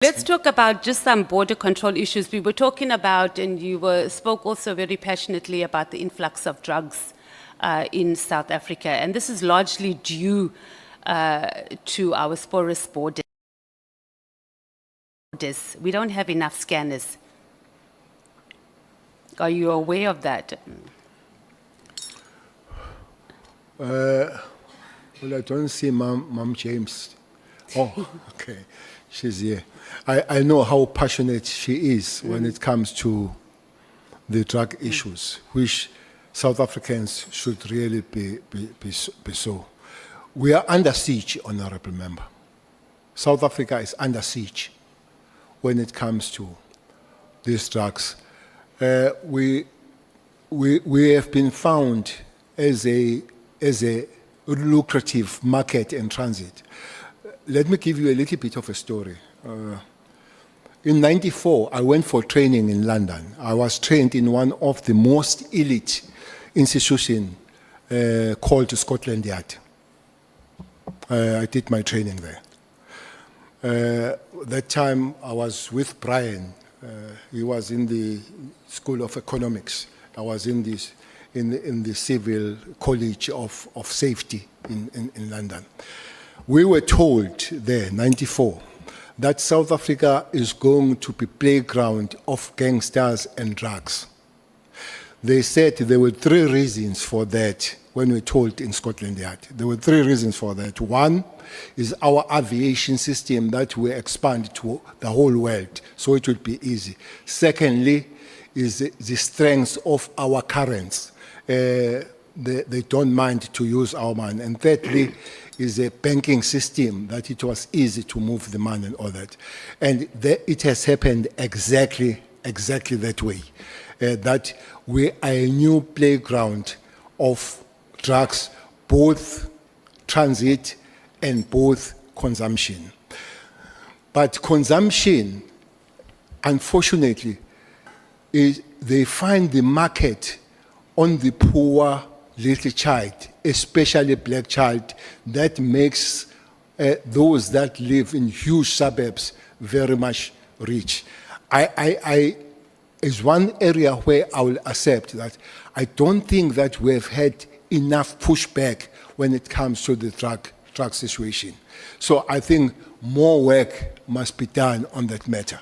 Let's talk about just some border control issues. We were talking about, and you spoke also very passionately about the influx of drugs in South Africa. And this is largely due to our porous borders. We don't have enough scanners. Are you aware of that? Well, I don't see Mom James. Oh, okay. She's here. I know how passionate she is when it comes to the drug issues, which South Africans should really be so. We are under siege, Honorable Member. South Africa is under siege when it comes to these drugs. We have been found as a lucrative market and transit. Let me give you a little bit of a story. In '94, I went for training in London. I was trained in one of the most elite institutions called Scotland Yard. I did my training there. That time I was with Brian. He was in the School of Economics. I was in the Civil College of Safety in London. We were told there, '94, that South Africa is going to be playground of gangsters and drugs. They said there were 3 reasons for that when we were told in Scotland Yard. There were 3 reasons for that. One is our aviation system that will expand to the whole world, so it would be easy. Secondly, is the strength of our currents. They don't mind to use our money. And thirdly, is a banking system that it was easy to move the money and all that. And it has happened exactly that way. That we are a new playground of drugs, both transit and both consumption. But consumption, unfortunately, they find the market on the poor little child, especially black child, that makes those that live in huge suburbs very much rich. Is one area where I will accept that I don't think that we have had enough pushback when it comes to the drug situation. So I think more work must be done on that matter.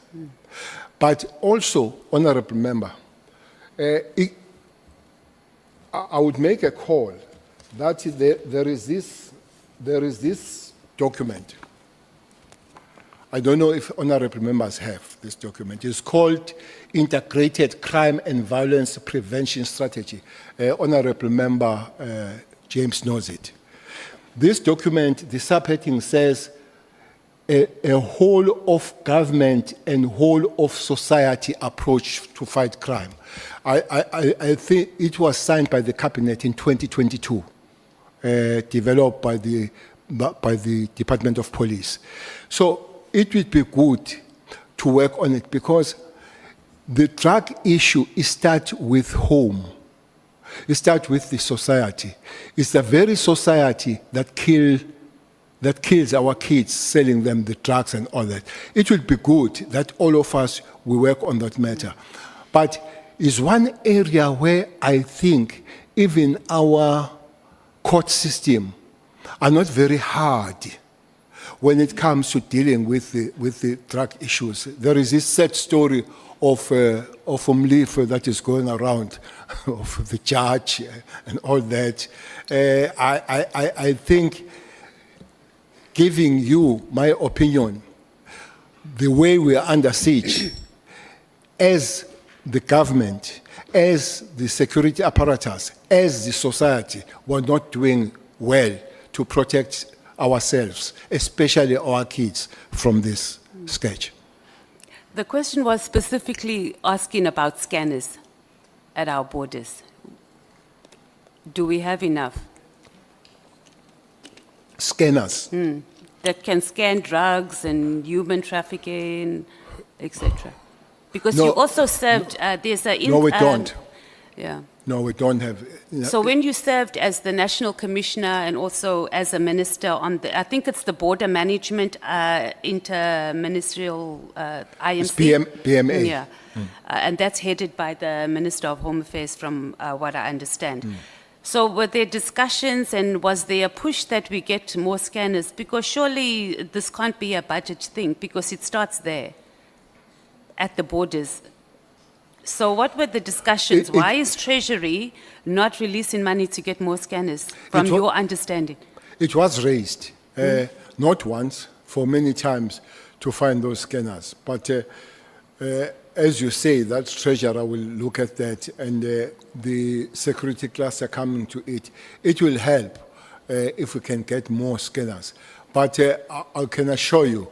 But also, Honorable Member, I would make a call that there is this document. I don't know if honorable members have this document. It's called Integrated Crime and Violence Prevention Strategy. Honorable Member James knows it. This document, the subheading says, a whole of government and whole of society approach to fight crime. I think it was signed by the cabinet in 2022, developed by the Department of Police. So it would be good to work on it because the drug issue starts with home. It starts with the society. It's the very society that kills our kids, selling them the drugs and all that. It would be good that all of us will work on that matter. But it's one area where I think even our court system are not very hard when it comes to dealing with the drug issues. There is this sad story of Mlife that is going around, of the judge and all that. I think, giving you my opinion, the way we are under siege, as the government, as the security apparatus, as the society, we're not doing well to protect ourselves, especially our kids, from this scourge. The question was specifically asking about scanners at our borders. Do we have enough? Scanners. That can scan drugs and human trafficking, etc. Because no, you also served, there's a... No, we don't. Yeah. No, we don't have. So when you served as the National Commissioner and also as a minister on the, I think it's the Border Management Interministerial IMC? It's PMA. Yeah, and that's headed by the Minister of Home Affairs from what I understand. So were there discussions and was there a push that we get more scanners? Because surely this can't be a budget thing because it starts there, at the borders. So what were the discussions? Why is Treasury not releasing money to get more scanners, from your understanding? It was raised, not once, for many times, to find those scanners. But as you say, that Treasurer will look at that, and the security cluster coming to it. It will help if we can get more scanners. But I can assure you,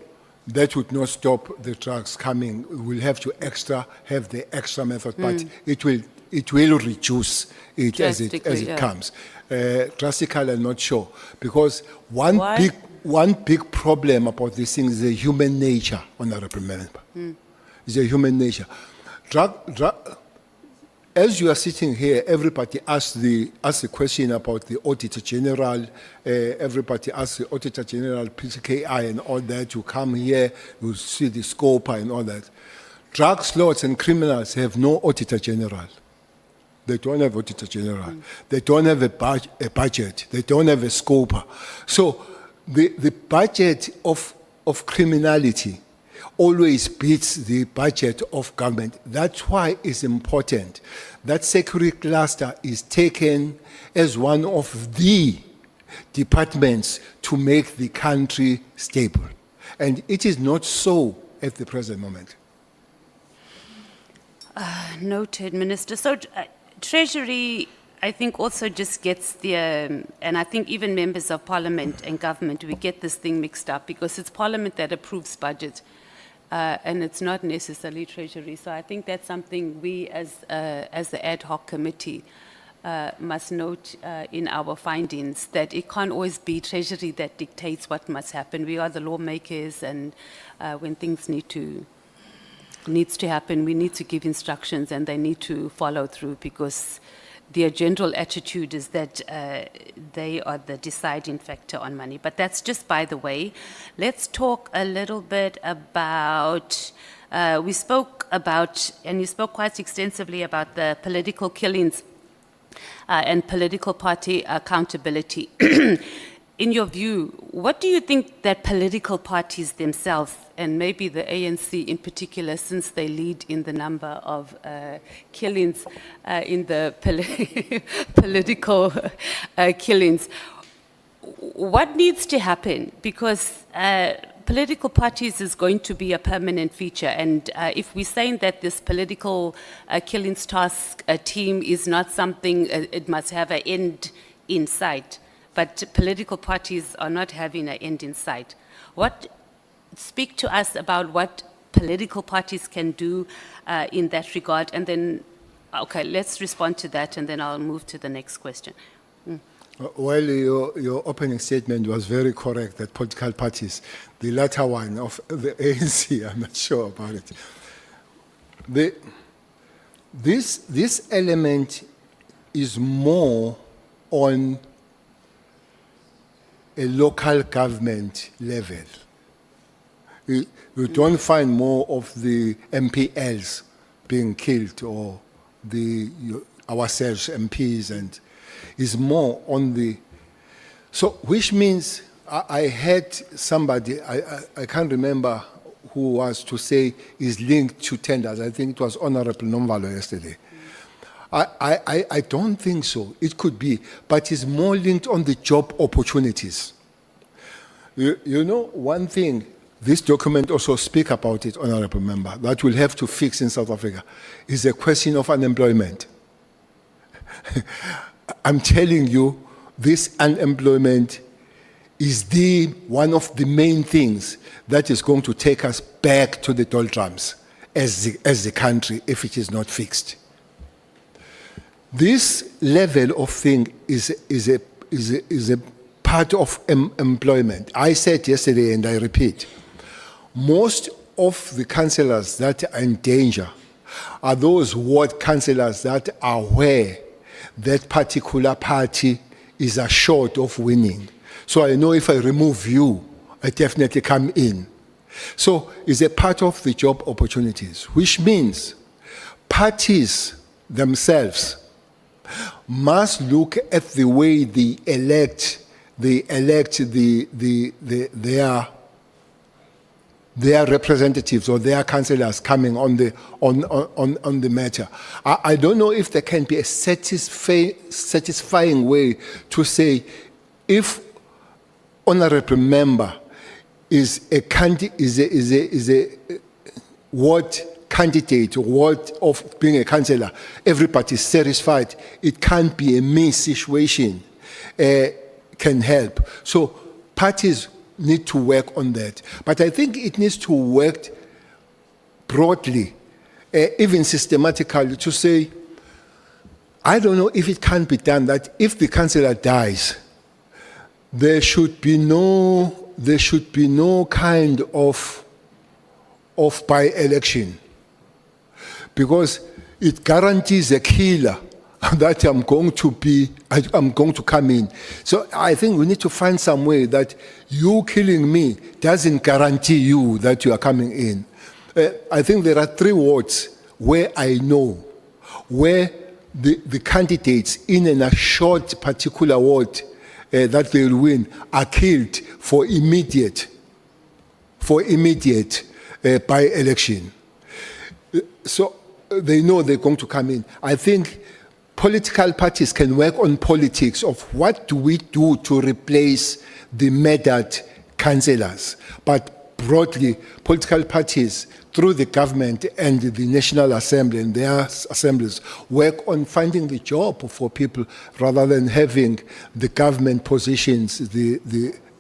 that would not stop the drugs coming. We'll have to have the extra method, but it will reduce it as it comes. Drastically, I'm not sure, because one big problem about this thing is the human nature, Honourable Member. It's a human nature. As you are sitting here, everybody asks the question about the Auditor General. Everybody asks the Auditor General, PCKI and all that. You come here, you see the scope and all that. Drug lords and criminals have no Auditor General. They don't have Auditor General. They don't have a budget. They don't have a scope. So the budget of criminality always beats the budget of government. That's why it's important that security cluster is taken as one of the departments to make the country stable. And it is not so at the present moment. Noted, Minister. So Treasury, I think, also just gets the, and I think even members of Parliament and government, we get this thing mixed up because it's Parliament that approves budget. And it's not necessarily Treasury. So I think that's something we as the ad hoc committee must note in our findings, that it can't always be Treasury that dictates what must happen. We are the lawmakers, and when things needs to happen, we need to give instructions and they need to follow through, because their general attitude is that they are the deciding factor on money. But that's just by the way. Let's talk a little bit about, we spoke about, and you spoke quite extensively about the political killings and political party accountability. In your view, what do you think that political parties themselves, and maybe the ANC in particular, since they lead in the number of killings in the political killings, what needs to happen? Because political parties is going to be a permanent feature, and if we're saying that this political killings task team is not something, it must have an end in sight. But political parties are not having an end in sight. Speak to us about what political parties can do in that regard, and then, okay, let's respond to that, and then I'll move to the next question. Well, your opening statement was very correct, that political parties, the latter one of the ANC, I'm not sure about it. This element is more on a local government level. You don't find more of the MPLs being killed, or ourselves, MPs, and is more on the, so which means I had somebody, I can't remember who was to say is linked to tenders. I think it was Honourable Nomvalo yesterday. I don't think so. It could be, but it's more linked on the job opportunities. You know, one thing, this document also speaks about it, Honourable Member, that we'll have to fix in South Africa, is the question of unemployment. I'm telling you, this unemployment is one of the main things that is going to take us back to the doldrums as the country if it is not fixed. This level of thing is a part of employment. I said yesterday, and I repeat, most of the councillors that are in danger are those ward councillors that are where that particular party is assured of winning. So I know if I remove you, I definitely come in. So it's a part of the job opportunities, which means parties themselves must look at the way they elect their representatives or their councillors coming on the matter. I don't know if there can be a satisfying way to say if honourable member is a ward candidate or ward of being a councillor, everybody is satisfied. It can't be a me situation. Can help. So parties need to work on that. But I think it needs to work broadly, even systematically, to say, I don't know if it can be done that if the councillor dies, there should be no kind of by-election, because it guarantees a killer that I'm going to come in. So I think we need to find some way that you killing me doesn't guarantee you that you are coming in. I think there are 3 wards where I know where the candidates in a short particular ward that they will win are killed for immediate by-election. So they know they're going to come in. I think political parties can work on politics of what do we do to replace the murdered councillors. But broadly, political parties through the government and the National Assembly and their assemblies work on finding the job for people rather than having the government positions, the